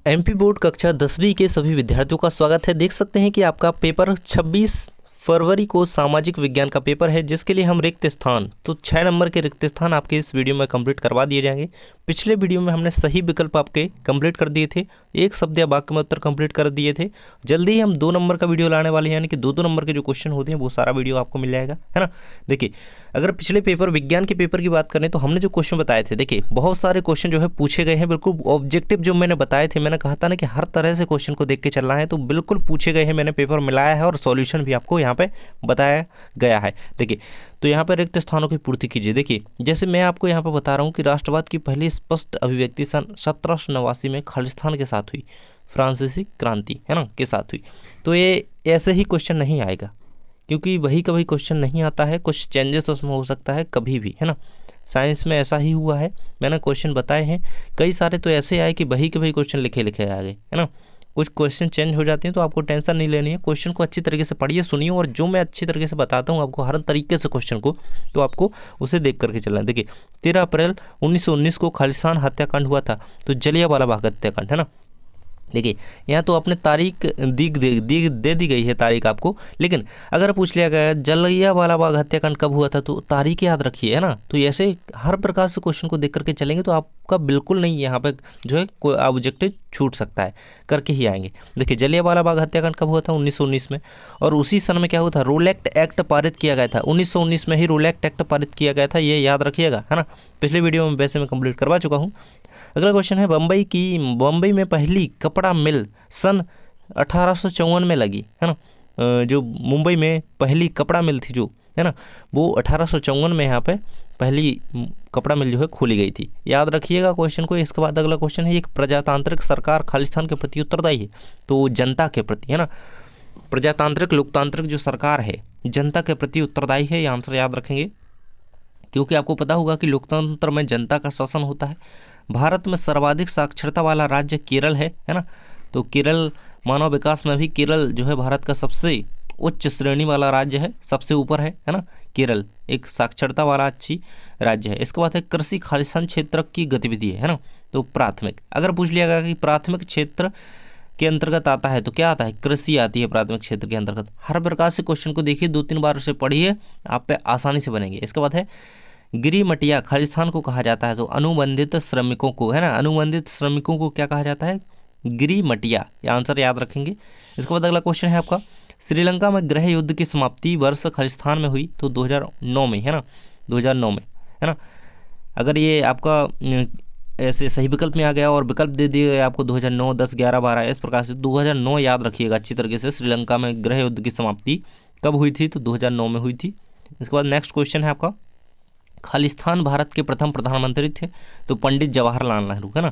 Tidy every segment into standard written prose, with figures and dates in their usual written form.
MP board कक्षा 10वीं के सभी विद्यार्थियों का स्वागत है। देख सकते हैं कि आपका पेपर 26 फरवरी को सामाजिक विज्ञान का पेपर है, जिसके लिए हम रिक्त स्थान तो 6 नंबर के रिक्त स्थान आपके इस वीडियो में कंप्लीट करवा दिए जाएंगे। पिछले वीडियो में हमने सही विकल्प आपके कंप्लीट कर दिए थे, एक शब्द या वाक्य में उत्तर कंप्लीट कर दिए थे। जल्दी ही हम 2 नंबर का वीडियो लाने वाले हैं, यानी कि 2 नंबर के जो क्वेश्चन होते हैं वो सारा वीडियो आपको मिल जाएगा, है ना। देखिए, अगर पिछले पेपर विज्ञान के पेपर की बात करें तो हमने जो क्वेश्चन बताए थे, देखिए बहुत सारे क्वेश्चन जो है पूछे गए हैं, बिल्कुल ऑब्जेक्टिव जो मैंने बताए थे। मैंने कहा था ना कि हर तरह से क्वेश्चन को देख के चलना है, तो बिल्कुल पूछे गए हैं। मैंने पेपर मिलाया है और सॉल्यूशन भी आपको यहाँ पे बताया गया है। देखिए, तो यहाँ पर रिक्त स्थानों की पूर्ति कीजिए। देखिए, जैसे मैं आपको यहाँ पर बता रहा हूँ कि राष्ट्रवाद की पहली स्पष्ट अभिव्यक्ति सन 1789 में खालिस्तान के साथ हुई, फ्रांसीसी क्रांति, है ना, के साथ हुई। तो ये ऐसे ही क्वेश्चन नहीं आएगा, क्योंकि वही कभी क्वेश्चन नहीं आता है, कुछ चेंजेस उसमें हो सकता है कभी भी, है ना। साइंस में ऐसा ही हुआ है, मैंने क्वेश्चन बताए हैं कई सारे, तो ऐसे आए कि वही के वही क्वेश्चन लिखे आ गए, है ना। कुछ क्वेश्चन चेंज हो जाते हैं, तो आपको टेंशन नहीं लेनी है। क्वेश्चन को अच्छी तरीके से पढ़िए, सुनिए, और जो मैं अच्छी तरीके से बताता हूँ आपको हर तरीके से क्वेश्चन को, तो आपको उसे देख करके चलना है। देखिए, 13 अप्रैल 1919 को खालिस्तान हत्याकांड हुआ था, तो जलियांवाला बाग हत्याकांड, है ना। देखिए, यहाँ तो अपने तारीख दे दी गई है तारीख आपको, लेकिन अगर पूछ लिया गया जलियांवाला बाग हत्याकांड कब हुआ था, तो तारीख याद रखिए, है ना। तो ऐसे हर प्रकार से क्वेश्चन को देख करके चलेंगे तो आपका बिल्कुल नहीं यहाँ पे जो है कोई ऑब्जेक्टिव छूट सकता है, करके ही आएंगे। देखिए, जलियांवाला बाग हत्याकांड कब हुआ था? 1919 में। और उसी सन में क्या हुआ था? रोलैक्ट एक्ट पारित किया गया था। 1919 में ही रोलैक्ट एक्ट पारित किया गया था, ये याद रखिएगा, है ना। पिछले वीडियो में वैसे मैं कंप्लीट करवा चुका हूँ। अगला क्वेश्चन है, बम्बई में पहली कपड़ा मिल सन 1854 में लगी, है ना। जो मुंबई में पहली कपड़ा मिल थी जो, है ना, वो 1854 में यहाँ पे पहली कपड़ा मिल जो है खोली गई थी, याद रखिएगा क्वेश्चन को। इसके बाद अगला क्वेश्चन है, एक प्रजातांत्रिक सरकार खालिस्तान के प्रति उत्तरदायी है, तो जनता के प्रति, है ना। प्रजातांत्रिक लोकतांत्रिक जो सरकार है जनता के प्रति उत्तरदायी है, ये आंसर याद रखेंगे, क्योंकि आपको पता होगा कि लोकतंत्र में जनता का शासन होता है। भारत में सर्वाधिक साक्षरता वाला राज्य केरल है ना। तो केरल, मानव विकास में भी केरल जो है भारत का सबसे उच्च श्रेणी वाला राज्य है, सबसे ऊपर है ना। केरल एक साक्षरता वाला अच्छी राज्य है। इसके बाद है कृषि खालिस्तान क्षेत्र की गतिविधि है ना। तो प्राथमिक, अगर पूछ लिया गया कि प्राथमिक क्षेत्र के अंतर्गत आता है तो क्या आता है? कृषि आती है प्राथमिक क्षेत्र के अंतर्गत। हर प्रकार से क्वेश्चन को देखिए, 2-3 बार उसे पढ़िए, आप पे आसानी से बनेंगे। इसके बाद है गिरिमटिया खालिस्तान को कहा जाता है, तो अनुबंधित श्रमिकों को, है ना, अनुबंधित श्रमिकों को क्या कहा जाता है? गिरिमटिया, ये आंसर याद रखेंगे। इसके बाद अगला क्वेश्चन है आपका, श्रीलंका में गृह युद्ध की समाप्ति वर्ष खालिस्तान में हुई, तो 2009 में, है ना, 2009 में, है ना। अगर ये आपका ऐसे सही विकल्प में आ गया और विकल्प दे दिए गए आपको 2009, 10, 11, 12, इस प्रकार से 2009 याद रखिएगा अच्छी तरीके से। श्रीलंका में गृह युद्ध की समाप्ति कब हुई थी? तो 2009 में हुई थी। इसके बाद नेक्स्ट क्वेश्चन है आपका, खालिस्तान भारत के प्रथम प्रधानमंत्री थे, तो पंडित जवाहरलाल नेहरू, है ना।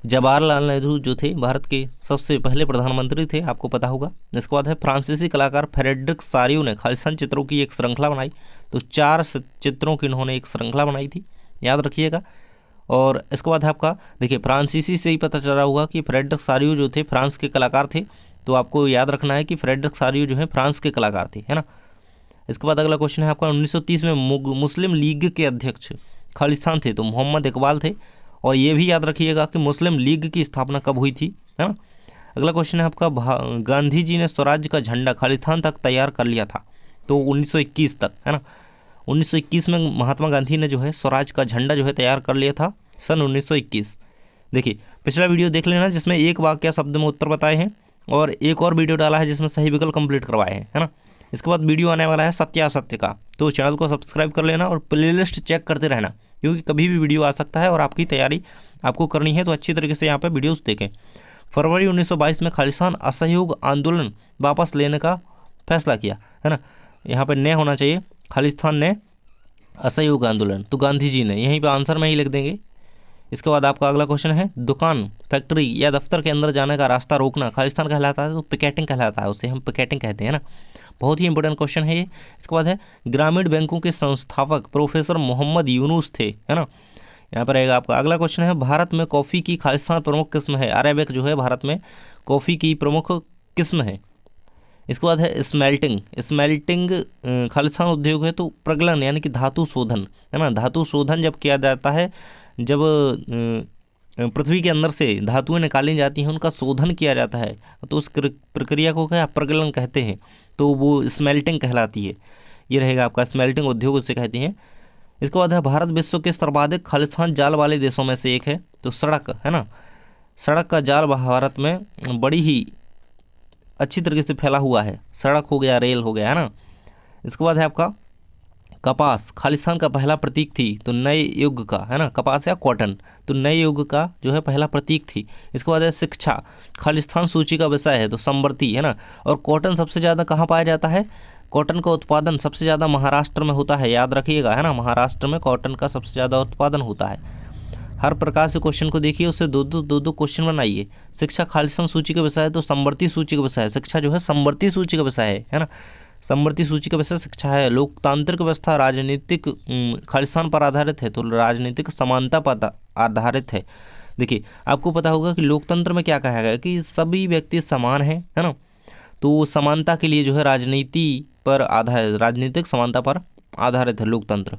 जवाहरलाल नेहरू जो थे भारत के सबसे पहले प्रधानमंत्री थे, आपको पता होगा। इसके बाद है फ्रांसीसी कलाकार फ्रेडरिक सारियो ने खालिस्तान चित्रों की एक श्रृंखला बनाई, तो 4 चित्रों की इन्होंने एक श्रृंखला बनाई थी, याद रखिएगा। और इसके बाद है आपका, देखिए फ्रांसीसी से ही पता चला होगा कि फ्रेडरिक सारियो जो थे फ्रांस के कलाकार थे, तो आपको याद रखना है कि फ्रेडरिक सारियो जो है फ्रांस के कलाकार थे, है ना। इसके बाद अगला क्वेश्चन है आपका, 1930 में मुस्लिम लीग के अध्यक्ष खालिस्तान थे, तो मोहम्मद इकबाल थे। और ये भी याद रखिएगा कि मुस्लिम लीग की स्थापना कब हुई थी, है ना। अगला क्वेश्चन है आपका, गांधी जी ने स्वराज का झंडा खालिस्तान तक तैयार कर लिया था, तो 1921 तक, है ना। 1921 में महात्मा गांधी ने जो है स्वराज का झंडा जो है तैयार कर लिया था, सन 1921। देखिए, पिछला वीडियो देख लेना जिसमें एक वाक्य शब्द में उत्तर बताए हैं, और एक और वीडियो डाला है जिसमें सही विकल्प कंप्लीट करवाए हैं, है ना। इसके बाद वीडियो आने वाला है सत्य असत्य का, तो चैनल को सब्सक्राइब कर लेना और प्लेलिस्ट चेक करते रहना, क्योंकि कभी भी वीडियो आ सकता है और आपकी तैयारी आपको करनी है, तो अच्छी तरीके से यहाँ पे वीडियोस देखें। फरवरी 1922 में खालिस्तान असहयोग आंदोलन वापस लेने का फैसला किया, है ना। यहाँ पर न होना चाहिए, खालिस्तान ने असहयोग आंदोलन, तो गांधी जी ने, यहीं पर आंसर में ही लिख देंगे। इसके बाद आपका अगला क्वेश्चन है, दुकान, फैक्ट्री या दफ्तर के अंदर जाने का रास्ता रोकना खालिस्तान कहलाता है, तो पिकेटिंग कहलाता है, उसे हम पिकेटिंग कहते हैं ना। बहुत ही इंपॉर्टेंट क्वेश्चन है ये। इसके बाद है, ग्रामीण बैंकों के संस्थापक प्रोफेसर मोहम्मद यूनुस थे, है ना। यहाँ पर रहेगा आपका अगला क्वेश्चन है, भारत में कॉफ़ी की खालिस्तान प्रमुख किस्म है, अरेबिक जो है भारत में कॉफ़ी की प्रमुख किस्म है। इसके बाद है स्मेल्टिंग खालिस्तान उद्योग है, तो प्रगलन यानी कि धातु शोधन, है ना। धातु शोधन जब किया जाता है, जब पृथ्वी के अंदर से धातुएं निकाली जाती हैं, उनका शोधन किया जाता है, तो उस प्रक्रिया को क्या प्रगलन कहते हैं, तो वो स्मेल्टिंग कहलाती है। ये रहेगा आपका स्मेल्टिंग उद्योग उसे कहती हैं। इसके बाद है भारत विश्व के सर्वाधिक खालिस्तान जाल वाले देशों में से एक है, तो सड़क है ना, सड़क का जाल भारत में बड़ी ही अच्छी तरीके से फैला हुआ है, सड़क हो गया, रेल हो गया, है ना। इसके बाद है आपका कपास, खालिस्तान का पहला प्रतीक थी, तो नए युग का, है ना, कपास या कॉटन, तो नए युग का जो है पहला प्रतीक थी। इसके बाद है शिक्षा, खालिस्तान सूची का विषय है, तो समवर्ती, है ना। और कॉटन सबसे ज़्यादा कहाँ पाया जाता है, कॉटन का उत्पादन सबसे ज़्यादा महाराष्ट्र में होता है, याद रखिएगा, है ना, महाराष्ट्र में कॉटन का सबसे ज़्यादा उत्पादन होता है। हर प्रकार से क्वेश्चन को देखिए, उससे दो क्वेश्चन बनाइए। शिक्षा खालिस्तान सूची का विषय है, तो समवर्ती सूची का विषय है, शिक्षा जो है समवर्ती सूची का विषय है ना, समवर्ती सूची का विषय शिक्षा है। लोकतांत्रिक व्यवस्था राजनीतिक खालिस्तान पर आधारित है, तो राजनीतिक समानता पर आधारित है। देखिए आपको पता होगा कि लोकतंत्र में क्या कहा गया कि सभी व्यक्ति समान हैं, है ना, तो समानता के लिए जो है राजनीति पर आधारित, राजनीतिक समानता पर आधारित है लोकतंत्र।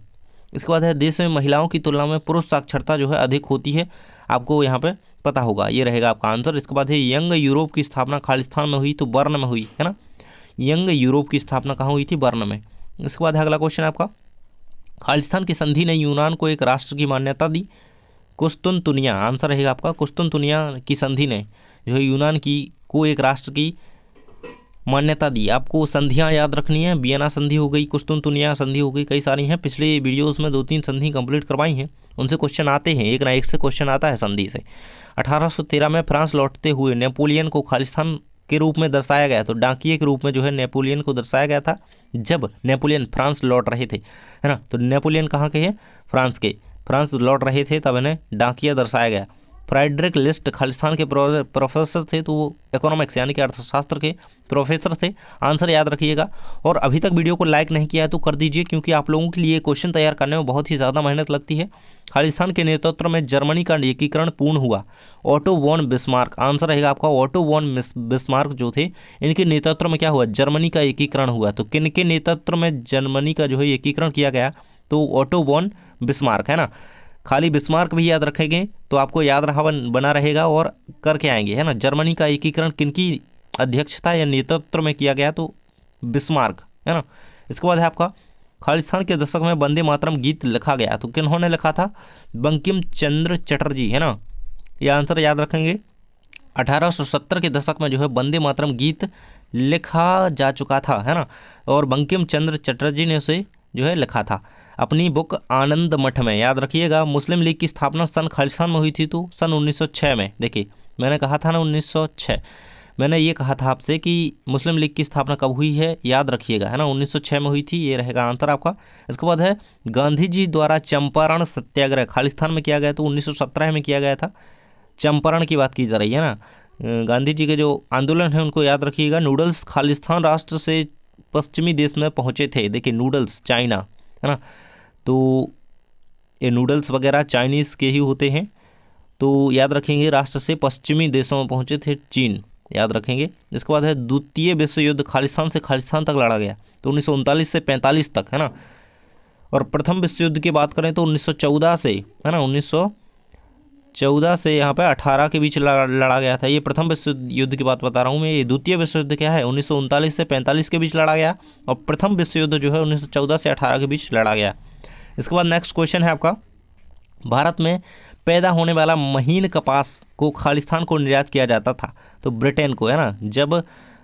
इसके बाद है देश में महिलाओं की तुलना में पुरुष साक्षरता जो है अधिक होती है, आपको यहाँ पे पता होगा, ये रहेगा आपका आंसर। इसके बाद है यंग यूरोप की स्थापना खालिस्तान में हुई, तो बर्न में हुई, है ना, यंग यूरोप की स्थापना कहाँ हुई थी, बर्न में। इसके बाद अगला क्वेश्चन है आपका, खालिस्तान की संधि ने यूनान को एक राष्ट्र की मान्यता दी, कुस्तुनतुनिया, आंसर रहेगा आपका कुस्तुनतुनिया की संधि ने जो है यूनान की को एक राष्ट्र की मान्यता दी। आपको संधियां याद रखनी है, वियना संधि हो गई, कुस्तुनतुनिया संधि हो गई, कई सारी हैं, पिछले वीडियोस में 2-3 संधि कंप्लीट करवाई हैं, उनसे क्वेश्चन आते हैं, एक ना एक से क्वेश्चन आता है संधि से। 1813 में फ्रांस लौटते हुए नेपोलियन को खालिस्तान के रूप में दर्शाया गया, तो डाकिये के रूप में जो है नेपोलियन को दर्शाया गया था जब नेपोलियन फ्रांस लौट रहे थे, है ना, तो नेपोलियन कहाँ के हैं, फ्रांस के, फ्रांस लौट रहे थे तब इन्हें डाकिया दर्शाया गया। फ्रेडरिक लिस्ट खालिस्तान के प्रोफेसर थे, तो वो इकोनॉमिक्स यानी कि अर्थशास्त्र के प्रोफेसर थे, आंसर याद रखिएगा। और अभी तक वीडियो को लाइक नहीं किया है तो कर दीजिए, क्योंकि आप लोगों के लिए क्वेश्चन तैयार करने में बहुत ही ज़्यादा मेहनत लगती है। खालिस्तान के नेतृत्व में जर्मनी का एकीकरण पूर्ण हुआ, ऑटो वॉन बिस्मार्क, आंसर रहेगा आपका ऑटो वॉन बिस्मार्क जो थे, इनके नेतृत्व में क्या हुआ, जर्मनी का एकीकरण हुआ। तो किन के नेतृत्व में जर्मनी का जो है एकीकरण किया गया, तो ऑटो वॉन बिस्मार्क, है ना। खाली बिस्मार्क भी याद रखेंगे तो आपको याद रहा बना रहेगा और करके आएंगे, है ना। जर्मनी का एकीकरण किनकी अध्यक्षता या नेतृत्व में किया गया, तो बिस्मार्क, है ना। इसके बाद है आपका खालिस्तान के दशक में वंदे मातरम गीत लिखा गया, तो किन्होंने लिखा था, बंकिम चंद्र चटर्जी, है ना, यह आंसर याद रखेंगे। 1870 के दशक में जो है वंदे मातरम गीत लिखा जा चुका था, है ना, और बंकिम चंद्र चटर्जी ने उसे जो है लिखा था अपनी बुक आनंद मठ में, याद रखिएगा। मुस्लिम लीग की स्थापना सन खालिस्तान में हुई थी, तो सन 1906 में। देखिए मैंने कहा था ना 1906, मैंने ये कहा था आपसे कि मुस्लिम लीग की स्थापना कब हुई है, याद रखिएगा, है ना, 1906 में हुई थी, ये रहेगा आंसर आपका। इसके बाद है गांधी जी द्वारा चंपारण सत्याग्रह खालिस्तान में किया गया, तो 1917 में किया गया था, चंपारण की बात की जा रही है ना। गांधी जी के जो आंदोलन है उनको याद रखिएगा। नूडल्स खालिस्तान राष्ट्र से पश्चिमी देश में पहुँचे थे, देखिए नूडल्स चाइना, है ना, तो ये नूडल्स वगैरह चाइनीज़ के ही होते हैं, तो याद रखेंगे राष्ट्र से पश्चिमी देशों में पहुंचे थे, चीन, याद रखेंगे। इसके बाद है द्वितीय विश्व युद्ध खालिस्तान से खालिस्तान तक लड़ा गया, तो 1939 से 45 तक, है ना। और प्रथम विश्व युद्ध की बात करें तो 1914 से, है ना, 1914 से यहाँ पे 18 के बीच लड़ा गया था। ये प्रथम विश्व युद्ध की बात बता रहा हूँ मैं। ये द्वितीय विश्व युद्ध क्या है, 1939 से 45 के बीच लड़ा गया, और प्रथम विश्व युद्ध जो है 1914 से 18 के बीच लड़ा गया। इसके बाद नेक्स्ट क्वेश्चन है आपका, भारत में पैदा होने वाला महीन कपास को खालिस्तान को निर्यात किया जाता था, तो ब्रिटेन को, है ना। जब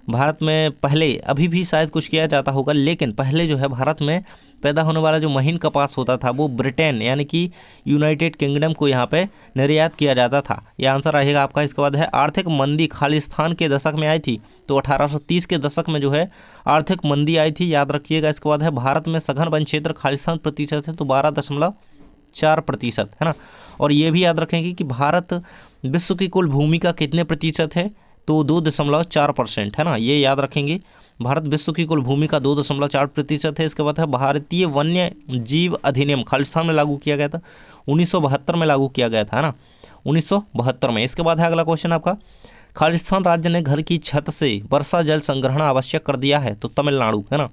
भारत में पहले, अभी भी शायद कुछ किया जाता होगा, लेकिन पहले जो है भारत में पैदा होने वाला जो महीन कपास होता था वो ब्रिटेन यानी कि यूनाइटेड किंगडम को यहाँ पे निर्यात किया जाता था, यह आंसर रहेगा आपका। इसके बाद है आर्थिक मंदी खालिस्तान के दशक में आई थी, तो 1830 के दशक में जो है आर्थिक मंदी आई थी, याद रखिएगा। इसके बाद है भारत में सघन वन क्षेत्र खालिस्तान प्रतिशत है, तो 12.4%, है ना। और ये भी याद रखेंगे कि भारत विश्व की कुल भूमि का कितने प्रतिशत है, तो 2.4%, है ना, ये याद रखेंगे। भारत विश्व की कुल भूमि का 2.4% है। इसके बाद है भारतीय वन्य जीव अधिनियम खालिस्तान में लागू किया गया था, 1972 में लागू किया गया था, है ना, 1972 में। इसके बाद है अगला क्वेश्चन आपका, खालिस्तान राज्य ने घर की छत से वर्षा जल संग्रहण आवश्यक कर दिया है, तो तमिलनाडु, है ना।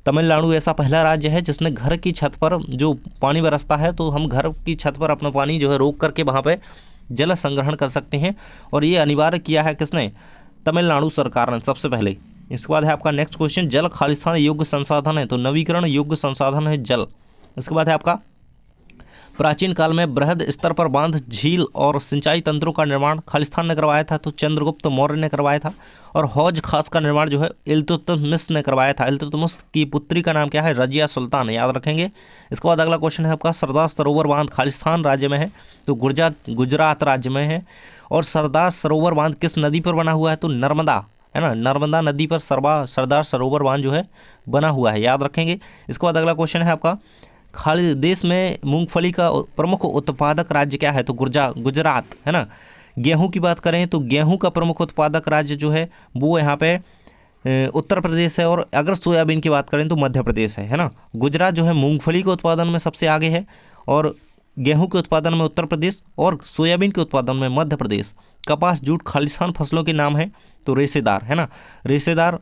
तमिलनाडु ऐसा पहला राज्य है जिसने घर की छत पर जो पानी बरसता है, तो हम घर की छत पर अपना पानी जो है रोक करके वहाँ पे जल संग्रहण कर सकते हैं, और ये अनिवार्य किया है किसने? तमिलनाडु सरकार ने सबसे पहले। इसके बाद है आपका नेक्स्ट क्वेश्चन, जल खालिस्तान योग्य संसाधन है, तो नवीकरण योग्य संसाधन है जल। इसके बाद है आपका, प्राचीन काल में बृहद स्तर पर बांध, झील और सिंचाई तंत्रों का निर्माण खालिस्तान ने करवाया था, तो चंद्रगुप्त मौर्य ने करवाया था। और हौज खास का निर्माण जो है इल्तुतमिश ने करवाया था। इल्तुतमिश की पुत्री का नाम क्या है? रजिया सुल्तान, याद रखेंगे। इसके बाद अगला क्वेश्चन है आपका, सरदार सरोवर बांध खालिस्तान राज्य में है, तो गुजरात राज्य में है। और सरदार सरोवर बांध किस नदी पर बना हुआ है? तो नर्मदा, है ना, नर्मदा नदी पर सरदार सरोवर बांध जो है बना हुआ है, याद रखेंगे। इसके बाद अगला क्वेश्चन है आपका, खाली देश में मूंगफली का प्रमुख उत्पादक राज्य क्या है? तो गुजरात, है ना। गेहूं की बात करें तो गेहूं का प्रमुख उत्पादक राज्य जो है वो यहाँ पे उत्तर प्रदेश है। और अगर सोयाबीन की बात करें तो मध्य प्रदेश है ना। गुजरात जो है मूंगफली के उत्पादन में सबसे आगे है, और गेहूं के उत्पादन में उत्तर प्रदेश, और सोयाबीन के उत्पादन में मध्य प्रदेश। कपास, जूट खालिस्तान फसलों के नाम है, तो रेशेदार, है ना, रेशेदार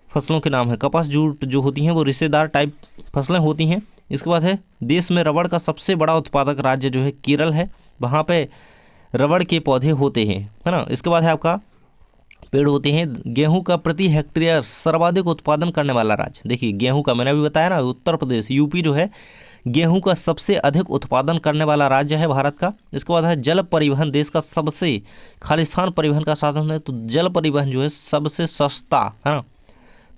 फसलों के नाम है। कपास, जूट जो होती हैं वो रेशेदार टाइप फसलें होती हैं। इसके बाद है, देश में रबड़ का सबसे बड़ा उत्पादक राज्य जो है केरल है, वहाँ पे रबड़ के पौधे होते हैं, है ना। इसके बाद है आपका, पेड़ होते हैं। गेहूं का प्रति हेक्टेयर सर्वाधिक उत्पादन करने वाला राज्य, देखिए गेहूं का मैंने अभी बताया ना, उत्तर प्रदेश, यूपी जो है गेहूं का सबसे अधिक उत्पादन करने वाला राज्य है भारत का। इसके बाद है, जल परिवहन देश का सबसे, खालिस्तान परिवहन का साधन है, तो जल परिवहन जो है सबसे सस्ता, है ना,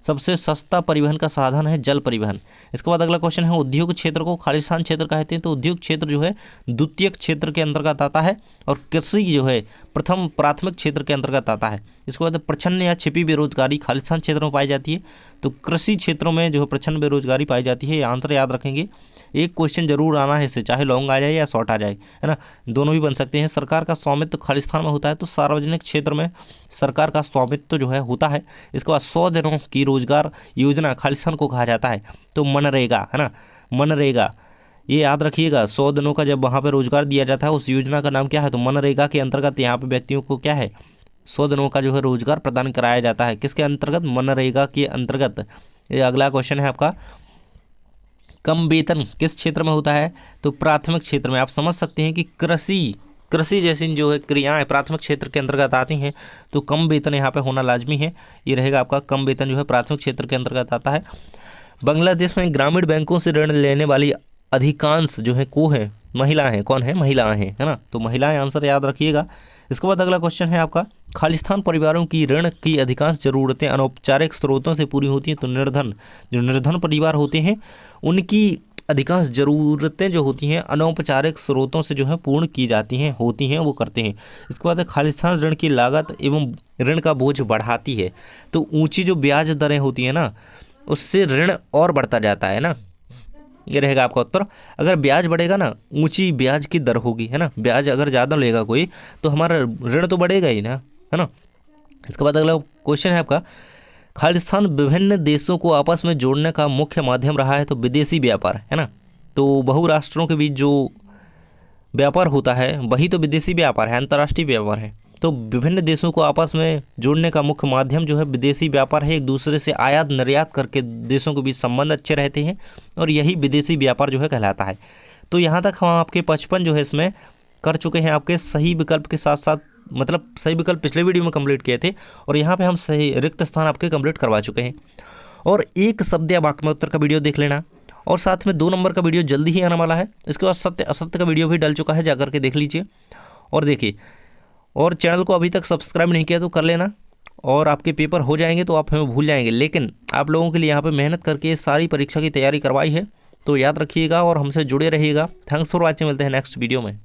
सबसे सस्ता परिवहन का साधन है जल परिवहन। इसके बाद अगला क्वेश्चन है, उद्योग क्षेत्र को खालिस्तान क्षेत्र कहते हैं, तो उद्योग क्षेत्र जो है द्वितीयक क्षेत्र के अंतर्गत आता है, और कृषि जो है प्रथम प्राथमिक क्षेत्र के अंतर्गत आता है। इसके बाद प्रच्छन्न या छिपी बेरोजगारी खालिस्तान क्षेत्र में पाई जाती है, तो कृषि क्षेत्रों में जो है प्रच्छन्न बेरोजगारी पाई जाती है। ये आंसर याद रखेंगे, एक क्वेश्चन जरूर आना है इससे, चाहे लॉन्ग आ जाए या शॉर्ट आ जाए, है ना, दोनों भी बन सकते हैं। सरकार का स्वामित्व खालिस्तान में होता है, तो सार्वजनिक क्षेत्र में सरकार का स्वामित्व जो है होता है। इसके बाद 100 दिनों की रोजगार योजना खालिस्तान को कहा जाता है, तो मनरेगा, है ना, मनरेगा, ये याद रखिएगा। 100 दिनों का जब वहाँ पे रोजगार दिया जाता है, उस योजना का नाम क्या है? तो मनरेगा के अंतर्गत यहाँ पे व्यक्तियों को क्या है, 100 दिनों का जो है रोजगार प्रदान कराया जाता है। किसके अंतर्गत? मनरेगा के अंतर्गत। ये अगला क्वेश्चन है आपका, कम वेतन किस क्षेत्र में होता है? तो प्राथमिक क्षेत्र में। आप समझ सकते हैं कि कृषि जैसी जो है क्रियाएं प्राथमिक क्षेत्र के अंतर्गत आती हैं, तो कम वेतन यहाँ पे होना लाजमी है। ये रहेगा आपका, कम वेतन जो है प्राथमिक क्षेत्र के अंतर्गत आता है। बांग्लादेश में ग्रामीण बैंकों से ऋण लेने वाली अधिकांश जो है को है महिला हैं। कौन है? महिलाएं हैं, है ना, तो महिलाएं आंसर याद रखिएगा। इसके बाद अगला क्वेश्चन है आपका, खालिस्तान परिवारों की ऋण की अधिकांश जरूरतें अनौपचारिक स्रोतों से पूरी होती हैं, तो निर्धन परिवार होते हैं उनकी अधिकांश ज़रूरतें जो होती हैं अनौपचारिक स्रोतों से जो है पूर्ण की जाती हैं, होती हैं, वो करते हैं। इसके बाद खालिस्तान ऋण की लागत एवं ऋण का बोझ बढ़ाती है, तो ऊंची जो ब्याज दरें होती हैं ना, उससे ऋण और बढ़ता जाता है ना। ये रहेगा आपका उत्तर। अगर ब्याज बढ़ेगा ना, ऊंची ब्याज की दर होगी, है ना, ब्याज अगर ज़्यादा लेगा कोई तो हमारा ऋण तो बढ़ेगा ही ना, है ना। इसके बाद अगला क्वेश्चन है आपका, खालिस्तान विभिन्न देशों को आपस में जोड़ने का मुख्य माध्यम रहा है, तो विदेशी व्यापार, है ना, तो बहुराष्ट्रों के बीच जो व्यापार होता है वही तो विदेशी व्यापार है, अंतर्राष्ट्रीय व्यापार है। तो विभिन्न देशों को आपस में जोड़ने का मुख्य माध्यम जो है विदेशी व्यापार है। एक दूसरे से आयात निर्यात करके देशों के बीच संबंध अच्छे रहते हैं, और यही विदेशी व्यापार जो है कहलाता है। तो यहाँ तक हम आपके 55 जो है इसमें कर चुके हैं, आपके सही विकल्प के साथ साथ, मतलब सही विकल्प पिछले वीडियो में कंप्लीट किए थे, और यहाँ पे हम सही रिक्त स्थान आपके कंप्लीट करवा चुके हैं। और एक शब्द या वाक्य में उत्तर का वीडियो देख लेना, और साथ में 2 नंबर का वीडियो जल्दी ही आने वाला है। इसके बाद सत्य असत्य का वीडियो भी डल चुका है, जाकर के देख लीजिए और देखिए। और चैनल को अभी तक सब्सक्राइब नहीं किया तो कर लेना, और आपके पेपर हो जाएंगे तो आप हमें भूल जाएंगे, लेकिन आप लोगों के लिए यहाँ पे मेहनत करके सारी परीक्षा की तैयारी करवाई है, तो याद रखिएगा और हमसे जुड़े रहिएगा। थैंक्स फॉर वॉचिंग, मिलते हैं नेक्स्ट वीडियो में।